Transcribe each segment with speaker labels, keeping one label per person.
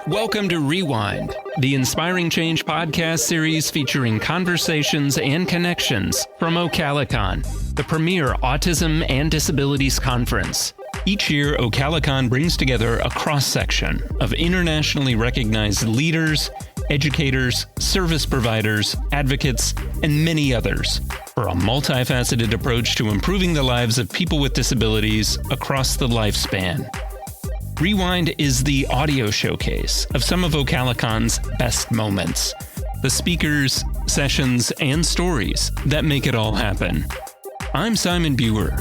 Speaker 1: Welcome to Rewind, the Inspiring Change podcast series featuring conversations and connections from OCALI, the premier autism and disabilities conference. Each year, OCALI brings together a cross-section of internationally recognized leaders, educators, service providers, advocates, and many others for a multifaceted approach to improving the lives of people with disabilities across the lifespan. Rewind is the audio showcase of some of OCALI's best moments, the speakers, sessions, and stories that make it all happen. I'm Simon Buer.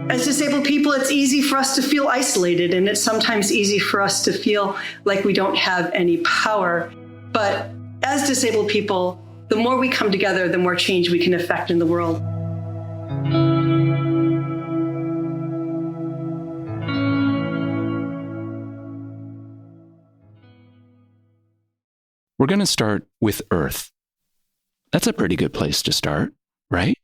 Speaker 2: As disabled people, it's easy for us to feel isolated, and it's sometimes easy for us to feel like we don't have any power. But as disabled people, the more we come together, the more change we can affect in the world.
Speaker 1: We're going to start with Earth. That's a pretty good place to start, right?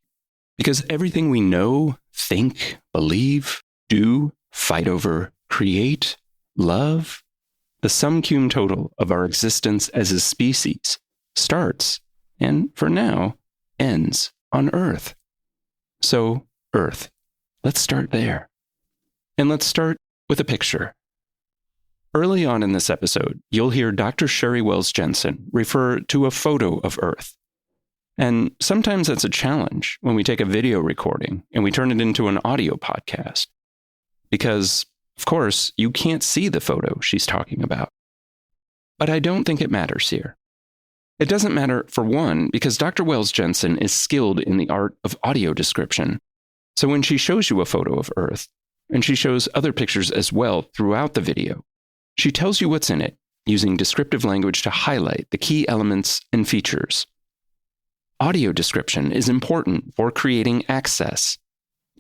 Speaker 1: Because everything we know, think, believe, do, fight over, create, love, the sum cum total of our existence as a species starts, and for now, ends on Earth. So, Earth. Let's start there. And let's start with a picture. Early on in this episode, you'll hear Dr. Sheri Wells-Jenson refer to a photo of Earth. And sometimes that's a challenge when we take a video recording and we turn it into an audio podcast. Because, of course, you can't see the photo she's talking about. But I don't think it matters here. It doesn't matter, for one, because Dr. Wells-Jenson is skilled in the art of audio description. So when she shows you a photo of Earth, and she shows other pictures as well throughout the video, she tells you what's in it, using descriptive language to highlight the key elements and features. Audio description is important for creating access.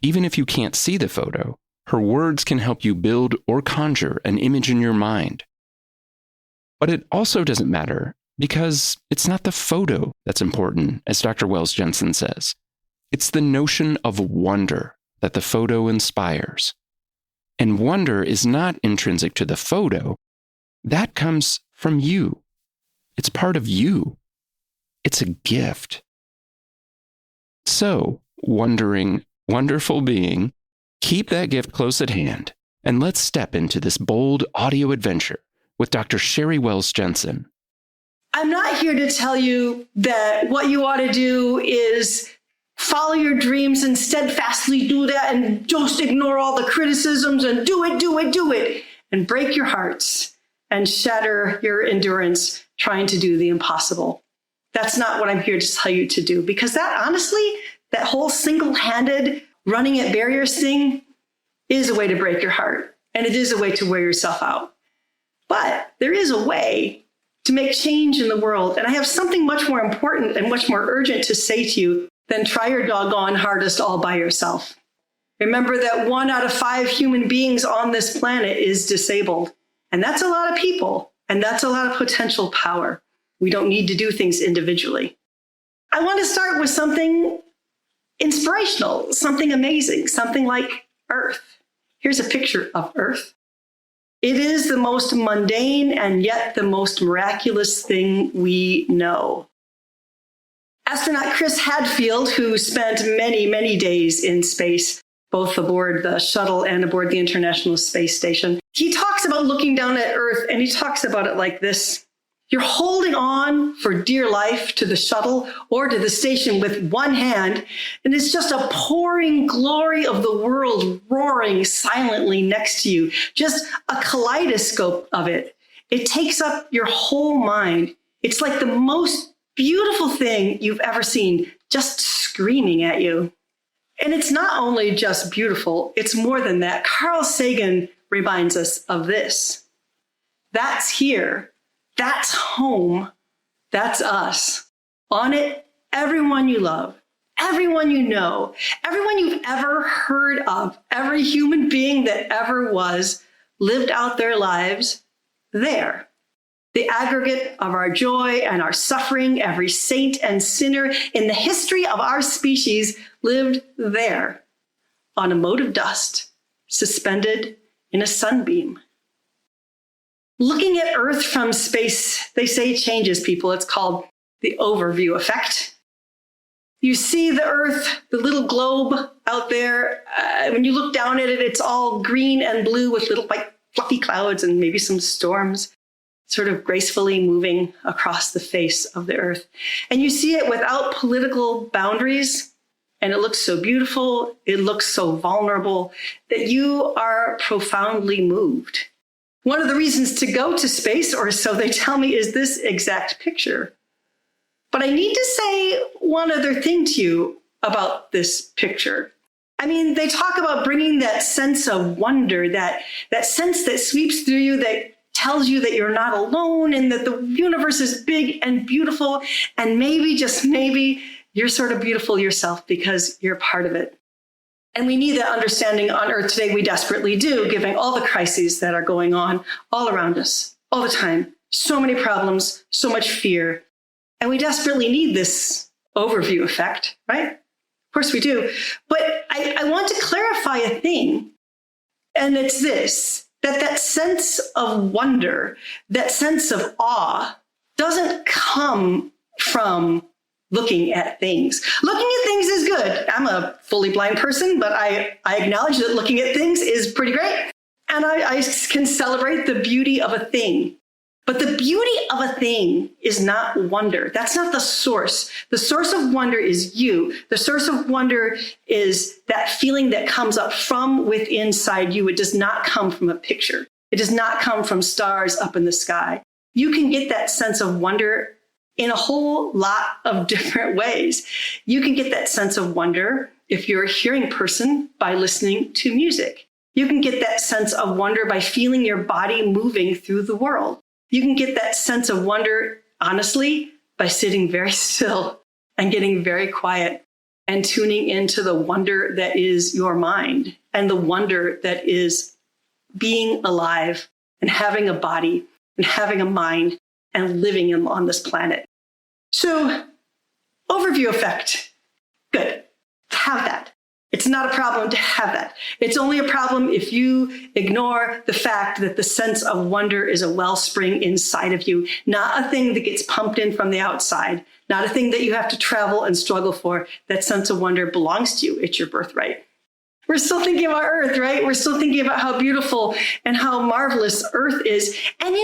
Speaker 1: Even if you can't see the photo, her words can help you build or conjure an image in your mind. But it also doesn't matter because it's not the photo that's important, as Dr. Wells-Jenson says. It's the notion of wonder that the photo inspires. And wonder is not intrinsic to the photo. That comes from you. It's part of you. It's a gift. So, wondering, wonderful being, keep that gift close at hand, and let's step into this bold audio adventure with Dr. Sheri Wells-Jenson.
Speaker 2: I'm not here to tell you that what you ought to do is follow your dreams and steadfastly do that and just ignore all the criticisms and do it, and break your hearts and shatter your endurance trying to do the impossible. That's not what I'm here to tell you to do, because that, honestly, that whole single-handed running at barriers thing is a way to break your heart, and it is a way to wear yourself out. But there is a way to make change in the world, and I have something much more important and much more urgent to say to you than try your doggone hardest all by yourself. Remember that 1 out of 5 human beings on this planet is disabled, and that's a lot of people, and that's a lot of potential power. We don't need to do things individually. I want to start with something inspirational, something amazing, something like Earth. Here's a picture of Earth. It is the most mundane and yet the most miraculous thing we know. Astronaut Chris Hadfield, who spent many, many days in space, both aboard the shuttle and aboard the International Space Station, he talks about looking down at Earth, and he talks about it like this. You're holding on for dear life to the shuttle or to the station with one hand, and it's just a pouring glory of the world roaring silently next to you, just a kaleidoscope of it. It takes up your whole mind. It's like the most beautiful thing you've ever seen, just screaming at you. And it's not only just beautiful, it's more than that. Carl Sagan reminds us of this. That's here. That's home. That's us. On it, everyone you love, everyone you know, everyone you've ever heard of, every human being that ever was, lived out their lives there. The aggregate of our joy and our suffering, every saint and sinner in the history of our species lived there on a mote of dust, suspended in a sunbeam. Looking at Earth from space, they say, changes people. It's called the overview effect. You see the Earth, the little globe out there. When you look down at it, it's all green and blue with little like fluffy clouds and maybe some storms sort of gracefully moving across the face of the Earth. And you see it without political boundaries. And it looks so beautiful. It looks so vulnerable that you are profoundly moved. One of the reasons to go to space, or so they tell me, is this exact picture. But I need to say one other thing to you about this picture. I mean, they talk about bringing that sense of wonder, that sense that sweeps through you, that tells you that you're not alone and that the universe is big and beautiful. And maybe, just maybe, you're sort of beautiful yourself because you're part of it. And we need that understanding on Earth today. We desperately do, given all the crises that are going on all around us, all the time. So many problems, so much fear. And we desperately need this overview effect, right? Of course we do. But I want to clarify a thing. And it's this, that sense of wonder, that sense of awe doesn't come from looking at things. Looking at things is good. I'm a fully blind person, but I acknowledge that looking at things is pretty great. And I can celebrate the beauty of a thing. But the beauty of a thing is not wonder. That's not the source. The source of wonder is you. The source of wonder is that feeling that comes up from within inside you. It does not come from a picture. It does not come from stars up in the sky. You can get that sense of wonder in a whole lot of different ways. You can get that sense of wonder if you're a hearing person by listening to music. You can get that sense of wonder by feeling your body moving through the world. You can get that sense of wonder, honestly, by sitting very still and getting very quiet and tuning into the wonder that is your mind and the wonder that is being alive and having a body and having a mind and living on this planet. So, overview effect. Good. Have that. It's not a problem to have that. It's only a problem if you ignore the fact that the sense of wonder is a wellspring inside of you, not a thing that gets pumped in from the outside, not a thing that you have to travel and struggle for. That sense of wonder belongs to you. It's your birthright. We're still thinking about Earth, right? We're still thinking about how beautiful and how marvelous Earth is. And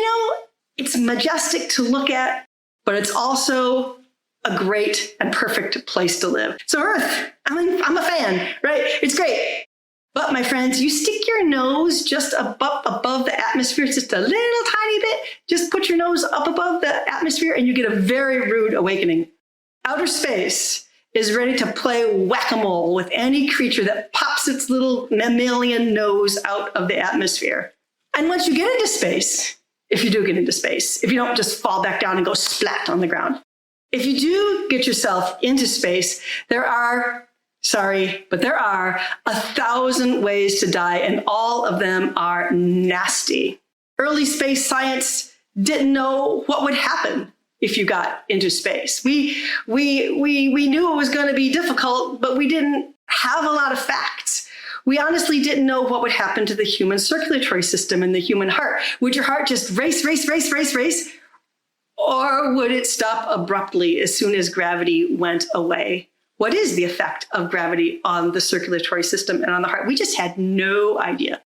Speaker 2: it's majestic to look at, but it's also a great and perfect place to live. So Earth, I'm a fan, right? It's great. But my friends, you stick your nose just above the atmosphere, just a little tiny bit. Just put your nose up above the atmosphere and you get a very rude awakening. Outer space is ready to play whack-a-mole with any creature that pops its little mammalian nose out of the atmosphere. And once you get into space, if you do get into space, if you don't just fall back down and go splat on the ground, if you do get yourself into space, there are 1,000 ways to die, and all of them are nasty. Early space science didn't know what would happen if you got into space. We knew it was going to be difficult, but we didn't have a lot of facts. We honestly didn't know what would happen to the human circulatory system and the human heart. Would your heart just race? Or would it stop abruptly as soon as gravity went away? What is the effect of gravity on the circulatory system and on the heart? We just had no idea.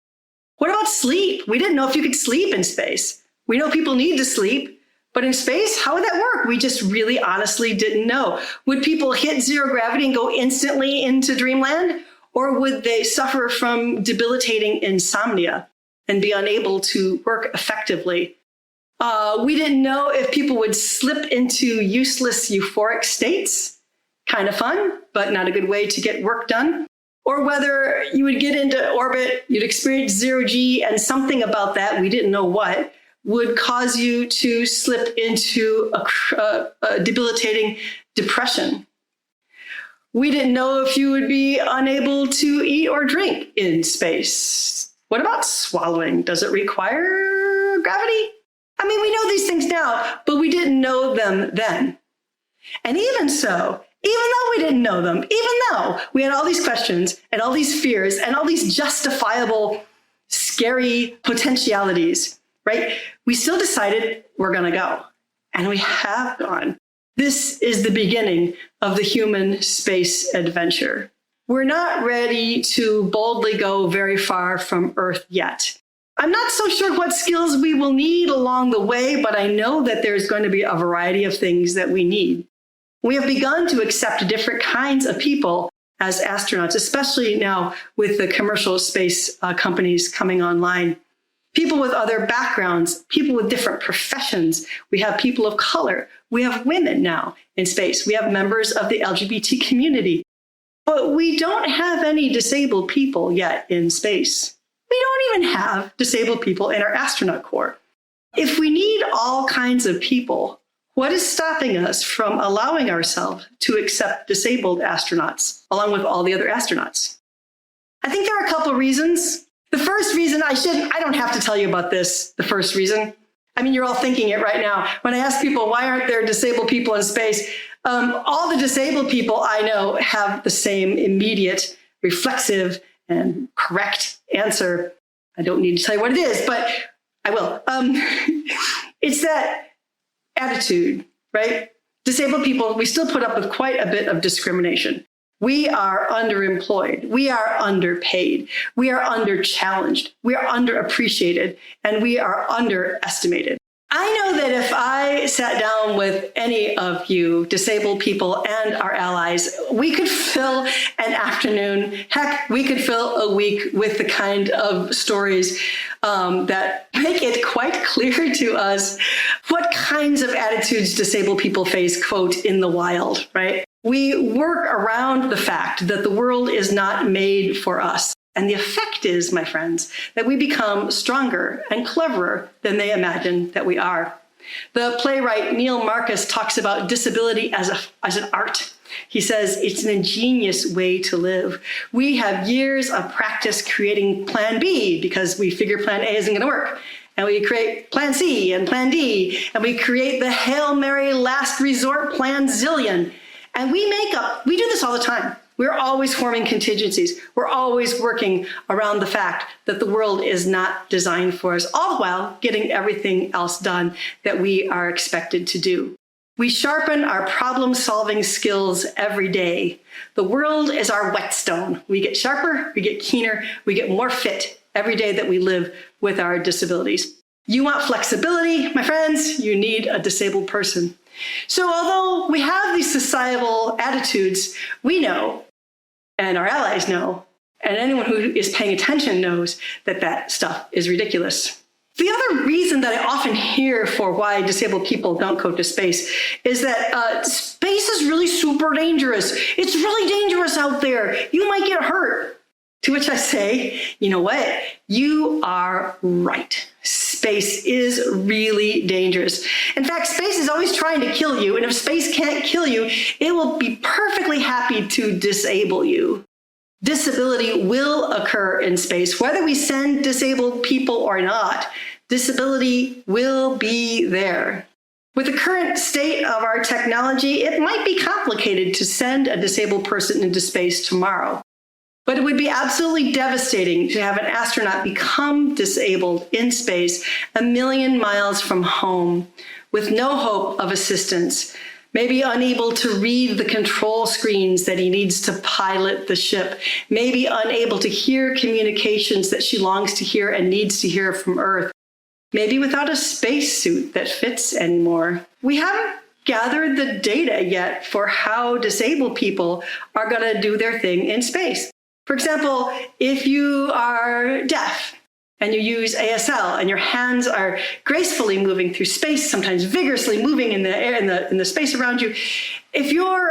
Speaker 2: What about sleep? We didn't know if you could sleep in space. We know people need to sleep, but in space, how would that work? We just really honestly didn't know. Would people hit zero gravity and go instantly into dreamland? Or would they suffer from debilitating insomnia and be unable to work effectively? We didn't know if people would slip into useless euphoric states. Kind of fun, but not a good way to get work done. Or whether you would get into orbit, you'd experience zero G, and something about that, we didn't know what, would cause you to slip into a debilitating depression. We didn't know if you would be unable to eat or drink in space. What about swallowing? Does it require gravity? I mean, we know these things now, but we didn't know them then. And even so, even though we didn't know them, even though we had all these questions and all these fears and all these justifiable, scary potentialities, right? We still decided we're going to go. And we have gone. This is the beginning of the human space adventure. We're not ready to boldly go very far from Earth yet. I'm not so sure what skills we will need along the way, but I know that there's going to be a variety of things that we need. We have begun to accept different kinds of people as astronauts, especially now with the commercial space companies coming online. People with other backgrounds, people with different professions. We have people of color. We have women now in space. We have members of the LGBT community. But we don't have any disabled people yet in space. We don't even have disabled people in our astronaut corps. If we need all kinds of people, what is stopping us from allowing ourselves to accept disabled astronauts along with all the other astronauts? I think there are a couple of reasons. The first reason, I don't have to tell you about this, the first reason. I mean, you're all thinking it right now. When I ask people, why aren't there disabled people in space? All the disabled people I know have the same immediate, reflexive, and correct answer. I don't need to tell you what it is, but I will. It's that attitude, right? Disabled people, we still put up with quite a bit of discrimination. We are underemployed. We are underpaid. We are underchallenged. We are underappreciated, and we are underestimated. I know that if I sat down with any of you disabled people and our allies, we could fill an afternoon, heck, we could fill a week with the kind of stories that make it quite clear to us what kinds of attitudes disabled people face, quote, in the wild, right? We work around the fact that the world is not made for us. And the effect is, my friends, that we become stronger and cleverer than they imagine that we are. The playwright Neil Marcus talks about disability as an art. He says it's an ingenious way to live. We have years of practice creating Plan B because we figure Plan A isn't going to work. And we create Plan C and Plan D. And we create the Hail Mary last resort Plan Zillion. And we do this all the time. We're always forming contingencies. We're always working around the fact that the world is not designed for us, all the while getting everything else done that we are expected to do. We sharpen our problem-solving skills every day. The world is our whetstone. We get sharper, we get keener, we get more fit every day that we live with our disabilities. You want flexibility, my friends? You need a disabled person. So although we have these societal attitudes, we know, and our allies know, and anyone who is paying attention knows that that stuff is ridiculous. The other reason that I often hear for why disabled people don't go to space is that space is really super dangerous. It's really dangerous out there. You might get hurt. To which I say, you know what? You are right. Space is really dangerous. In fact, space is always trying to kill you. And if space can't kill you, it will be perfectly happy to disable you. Disability will occur in space, whether we send disabled people or not. Disability will be there. With the current state of our technology, it might be complicated to send a disabled person into space tomorrow. But it would be absolutely devastating to have an astronaut become disabled in space 1 million miles from home with no hope of assistance, maybe unable to read the control screens that he needs to pilot the ship, maybe unable to hear communications that she longs to hear and needs to hear from Earth, maybe without a spacesuit that fits anymore. We haven't gathered the data yet for how disabled people are going to do their thing in space. For example, if you are deaf and you use ASL and your hands are gracefully moving through space, sometimes vigorously moving in the air, in the space around you, if you're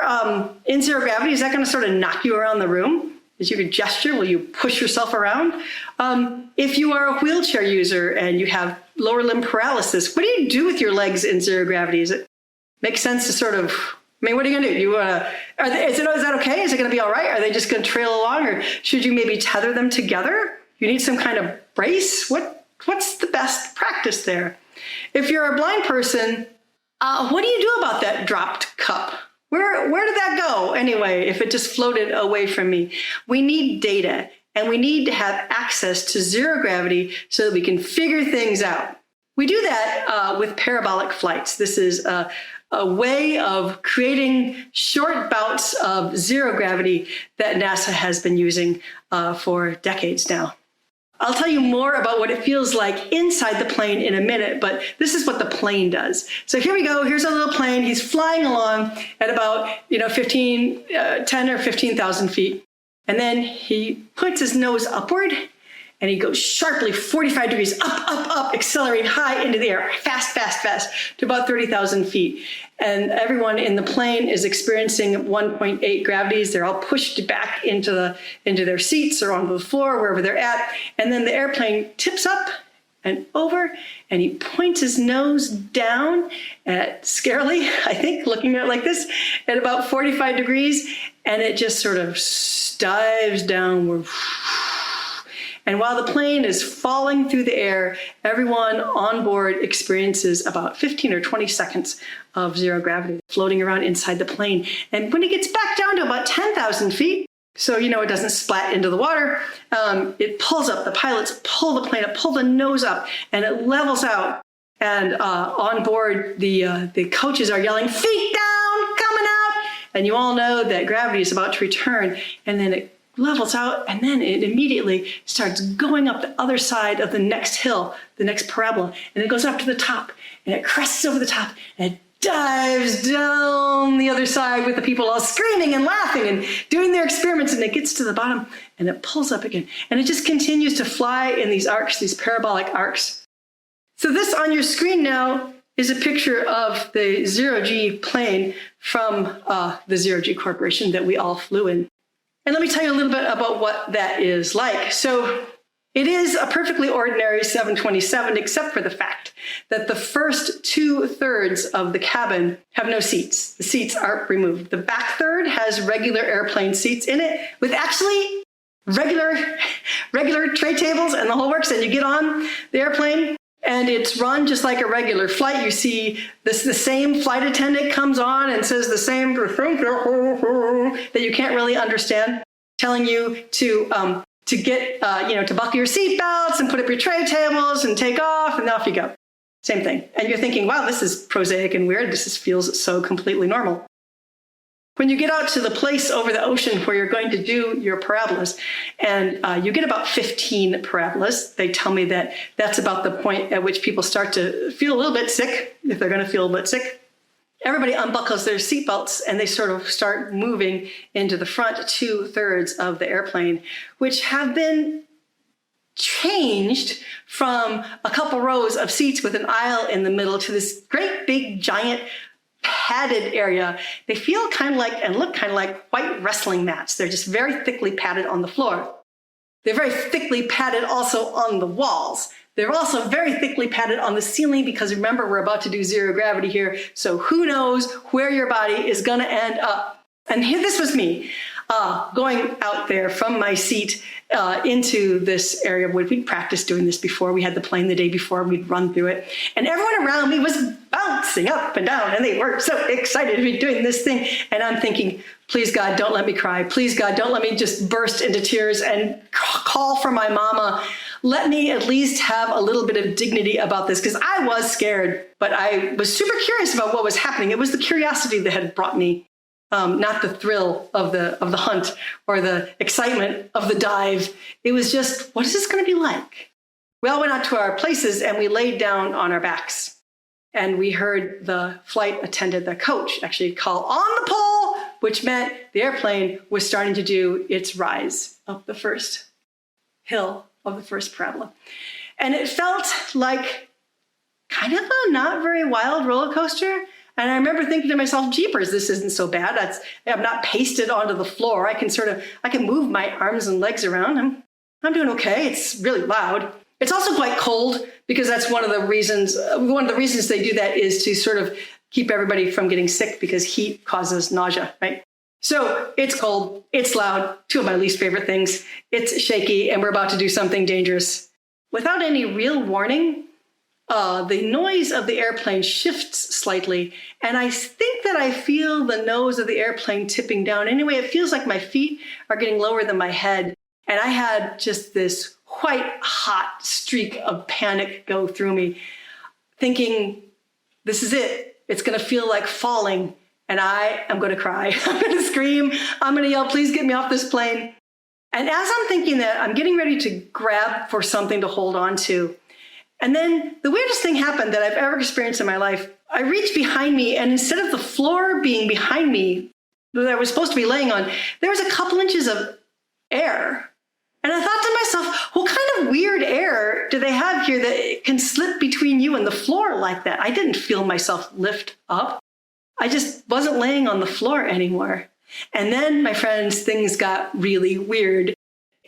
Speaker 2: in zero gravity, is that going to sort of knock you around the room? Is your gesture, will you push yourself around? If you are a wheelchair user and you have lower limb paralysis, what do you do with your legs in zero gravity? Does it make sense to sort of, what are you going to do? Is that okay? Is it going to be all right? Are they just going to trail along, or should you maybe tether them together? You need some kind of brace? What's the best practice there? If you're a blind person, what do you do about that dropped cup? Where did that go anyway, if it just floated away from me? We need data, and we need to have access to zero gravity so that we can figure things out. We do that with parabolic flights. This is a way of creating short bouts of zero gravity that NASA has been using for decades now. I'll tell you more about what it feels like inside the plane in a minute, but this is what the plane does. So here we go. Here's a little plane. He's flying along at about 10 or 15,000 feet. And then he puts his nose upward, and he goes sharply 45 degrees up, accelerating high into the air, fast, to about 30,000 feet. And everyone in the plane is experiencing 1.8 gravities. They're all pushed back into their seats or onto the floor, wherever they're at. And then the airplane tips up and over, and he points his nose down at, scarily, I think, looking at it like this, at about 45 degrees. And it just sort of dives downward. And while the plane is falling through the air, everyone on board experiences about 15 or 20 seconds of zero gravity floating around inside the plane. And when it gets back down to about 10,000 feet, so it doesn't splat into the water, it pulls up. The pilots pull the plane up, pull the nose up, and it levels out. And on board, the coaches are yelling, "Feet down, coming out!" And you all know that gravity is about to return. And then it levels out, and then it immediately starts going up the other side of the next hill, the next parabola, and it goes up to the top, and it crests over the top, and it dives down the other side with the people all screaming and laughing and doing their experiments, and it gets to the bottom, and it pulls up again, and it just continues to fly in these arcs, these parabolic arcs. So this on your screen now is a picture of the zero-G plane from the Zero-G Corporation that we all flew in. And let me tell you a little bit about what that is like. So it is a perfectly ordinary 727, except for the fact that the first 2/3 of the cabin have no seats. The seats are removed. The back third has regular airplane seats in it with actually regular tray tables and the whole works. And you get on the airplane, and it's run just like a regular flight. You see the same flight attendant comes on and says the same that you can't really understand, telling you to get, to buckle your seatbelts and put up your tray tables and take off, and off you go. Same thing. And you're thinking, wow, this is prosaic and weird. This feels so completely normal. When you get out to the place over the ocean where you're going to do your parabolas, and you get about 15 parabolas, they tell me that that's about the point at which people start to feel a little bit sick, if they're going to feel a little bit sick. Everybody unbuckles their seatbelts, and they sort of start moving into the front 2/3 of the airplane, which have been changed from a couple rows of seats with an aisle in the middle to this great big giant padded area. They feel kind of like and look kind of like white wrestling mats. They're just very thickly padded on the floor. They're very thickly padded also on the walls. They're also very thickly padded on the ceiling because remember, we're about to do zero gravity here. So who knows where your body is going to end up. And here, this was me going out there from my seat into this area where we'd practiced doing this before. We had the plane the day before, we'd run through it. And everyone around me was bouncing up and down, and they were so excited to be doing this thing. And I'm thinking, please, God, don't let me cry. Please, God, don't let me just burst into tears and call for my mama. Let me at least have a little bit of dignity about this, because I was scared, but I was super curious about what was happening. It was the curiosity that had brought me, not the thrill of the hunt or the excitement of the dive. It was just, what is this going to be like? We all went out to our places and we laid down on our backs, and we heard the flight attendant, the coach, actually call on the pole, which meant the airplane was starting to do its rise up the first hill of the first parabola. And it felt like kind of a not very wild roller coaster. And I remember thinking to myself, jeepers, this isn't so bad. I'm not pasted onto the floor. I can move my arms and legs around. I'm doing okay. It's really loud. It's also quite cold, because that's one of the reasons they do that is to sort of keep everybody from getting sick, because heat causes nausea, right? So it's cold, it's loud, two of my least favorite things. It's shaky, and we're about to do something dangerous. Without any real warning, the noise of the airplane shifts slightly, and I think that I feel the nose of the airplane tipping down. Anyway, it feels like my feet are getting lower than my head, and I had just this white hot streak of panic go through me, thinking, this is it. It's going to feel like falling, and I am going to cry. I'm going to scream. I'm going to yell, please get me off this plane. And as I'm thinking that, I'm getting ready to grab for something to hold on to. And then the weirdest thing happened that I've ever experienced in my life. I reached behind me, and instead of the floor being behind me that I was supposed to be laying on, there was a couple inches of air. And I thought to myself, what kind of weird air do they have here that can slip between you and the floor like that? I didn't feel myself lift up. I just wasn't laying on the floor anymore. And then, my friends, things got really weird.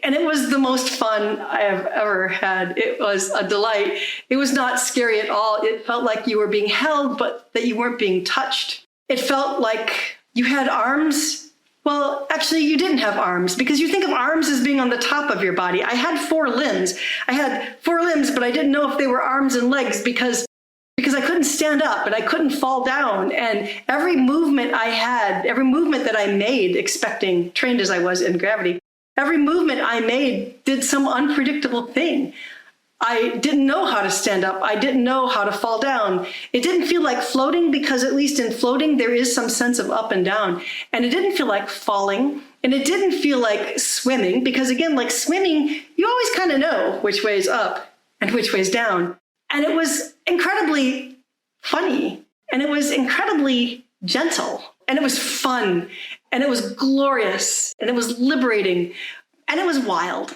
Speaker 2: And it was the most fun I have ever had. It was a delight. It was not scary at all. It felt like you were being held, but that you weren't being touched. It felt like you had arms. Well, actually, you didn't have arms, because you think of arms as being on the top of your body. I had 4 limbs. I had 4 limbs, but I didn't know if they were arms and legs because I couldn't stand up and I couldn't fall down. And every movement I had, every movement that I made, expecting, trained as I was in gravity, every movement I made did some unpredictable thing. I didn't know how to stand up. I didn't know how to fall down. It didn't feel like floating, because at least in floating, there is some sense of up and down. And it didn't feel like falling. And it didn't feel like swimming, because again, like swimming, you always kind of know which way is up and which way is down. And it was incredibly funny. And it was incredibly gentle. And it was fun. And it was glorious. And it was liberating. And it was wild.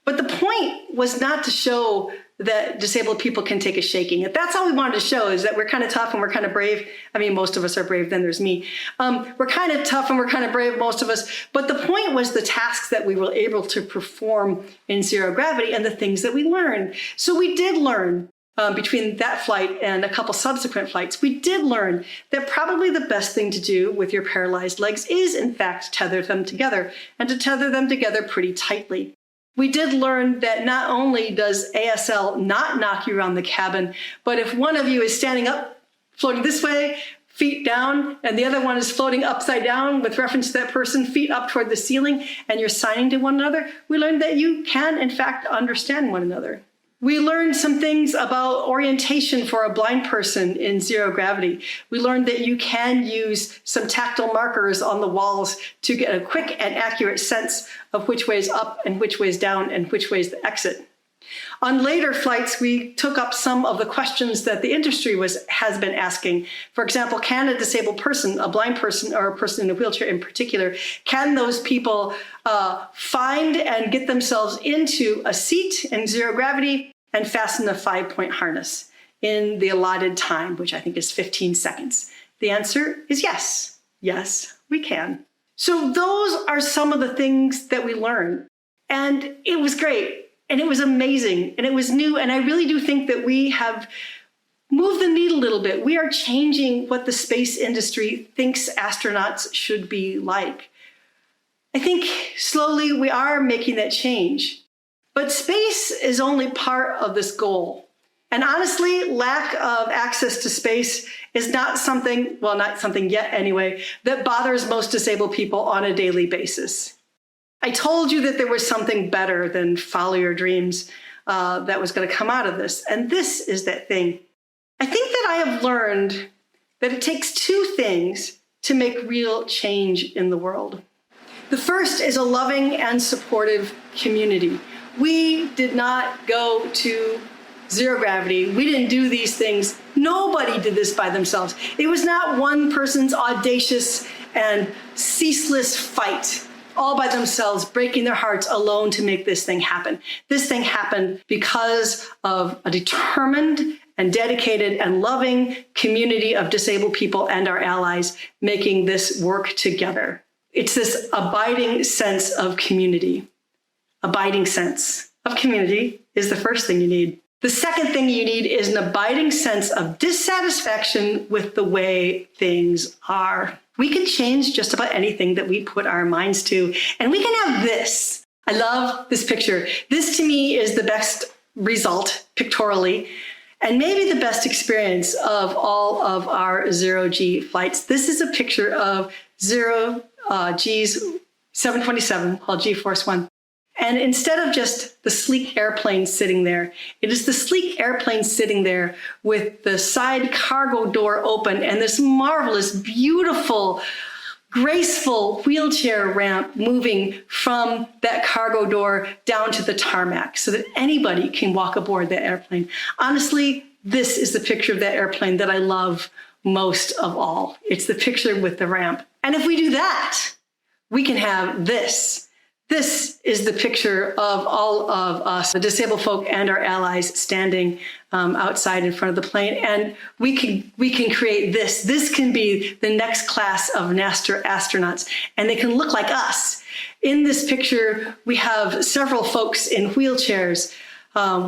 Speaker 2: But the point was not to show that disabled people can take a shaking. If that's all we wanted to show, is that we're kind of tough and we're kind of brave. I mean, most of us are brave, then there's me. We're kind of tough and we're kind of brave, most of us. But the point was the tasks that we were able to perform in zero gravity and the things that we learned. So we did learn between that flight and a couple subsequent flights, we did learn that probably the best thing to do with your paralyzed legs is, in fact, tether them together, and to tether them together pretty tightly. We did learn that not only does ASL not knock you around the cabin, but if one of you is standing up, floating this way, feet down, and the other one is floating upside down with reference to that person, feet up toward the ceiling, and you're signing to one another, we learned that you can, in fact, understand one another. We learned some things about orientation for a blind person in zero gravity. We learned that you can use some tactile markers on the walls to get a quick and accurate sense of which way is up and which way is down and which way is the exit. On later flights, we took up some of the questions that the industry has been asking. For example, can a disabled person, a blind person or a person in a wheelchair in particular, can those people find and get themselves into a seat in zero gravity and fasten a 5-point harness in the allotted time, which I think is 15 seconds? The answer is yes. Yes, we can. So those are some of the things that we learned. And it was great. And it was amazing, and it was new, and I really do think that we have moved the needle a little bit. We are changing what the space industry thinks astronauts should be like. I think slowly we are making that change. But space is only part of this goal. And honestly, lack of access to space is not something, well, not something yet anyway, that bothers most disabled people on a daily basis. I told you that there was something better than follow your dreams that was going to come out of this. And this is that thing. I think that I have learned that it takes 2 things to make real change in the world. The first is a loving and supportive community. We did not go to zero gravity. We didn't do these things. Nobody did this by themselves. It was not one person's audacious and ceaseless fight all by themselves, breaking their hearts alone to make this thing happen. This thing happened because of a determined and dedicated and loving community of disabled people and our allies making this work together. It's this abiding sense of community. Abiding sense of community is the first thing you need. The second thing you need is an abiding sense of dissatisfaction with the way things are. We can change just about anything that we put our minds to, and we can have this. I love this picture. This to me is the best result pictorially. and maybe the best experience of all of our zero-G flights. This is a picture of zero-G's 727 called G-Force One. And instead of just the sleek airplane sitting there, it is the sleek airplane sitting there with the side cargo door open and this marvelous, beautiful, graceful wheelchair ramp moving from that cargo door down to the tarmac so that anybody can walk aboard that airplane. Honestly, this is the picture of that airplane that I love most of all. It's the picture with the ramp. And if we do that, we can have this. This is the picture of all of us, the disabled folk and our allies standing outside in front of the plane. And we can create this. This can be the next class of NASA astronauts, and they can look like us. In this picture, we have several folks in wheelchairs.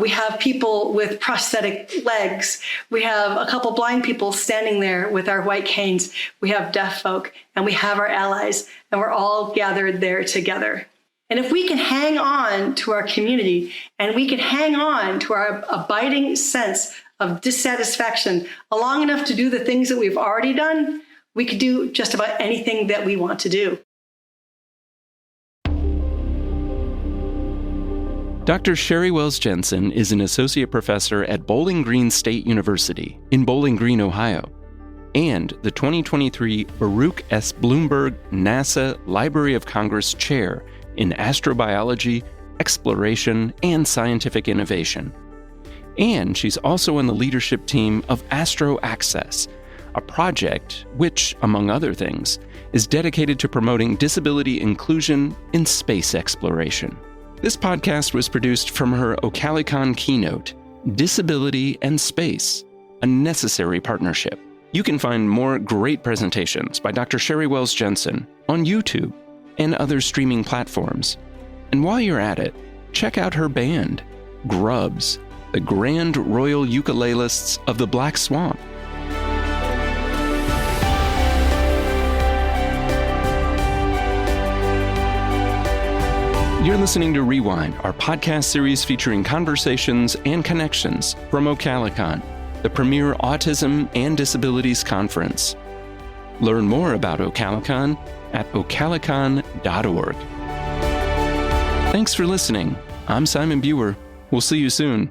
Speaker 2: We have people with prosthetic legs. We have a couple blind people standing there with our white canes. We have deaf folk, and we have our allies, and we're all gathered there together. And if we can hang on to our community and we can hang on to our abiding sense of dissatisfaction long enough to do the things that we've already done, we could do just about anything that we want to do.
Speaker 1: Dr. Sheri Wells-Jenson is an associate professor at Bowling Green State University in Bowling Green, Ohio, and the 2023 Baruch S. Blumberg NASA Library of Congress Chair in Astrobiology, Exploration, and Scientific Innovation. And she's also on the leadership team of Astro Access, a project which, among other things, is dedicated to promoting disability inclusion in space exploration. This podcast was produced from her OCALI keynote, Disability and Space, a Necessary Partnership. You can find more great presentations by Dr. Sheri Wells-Jenson on YouTube and other streaming platforms. And while you're at it, check out her band, Grubs, the Grand Royal Ukulelists of the Black Swamp. You're listening to Rewind, our podcast series featuring conversations and connections from OCALI, the premier autism and disabilities conference. Learn more about OCALI at ocalicon.org. Thanks for listening. I'm Simon Buer. We'll see you soon.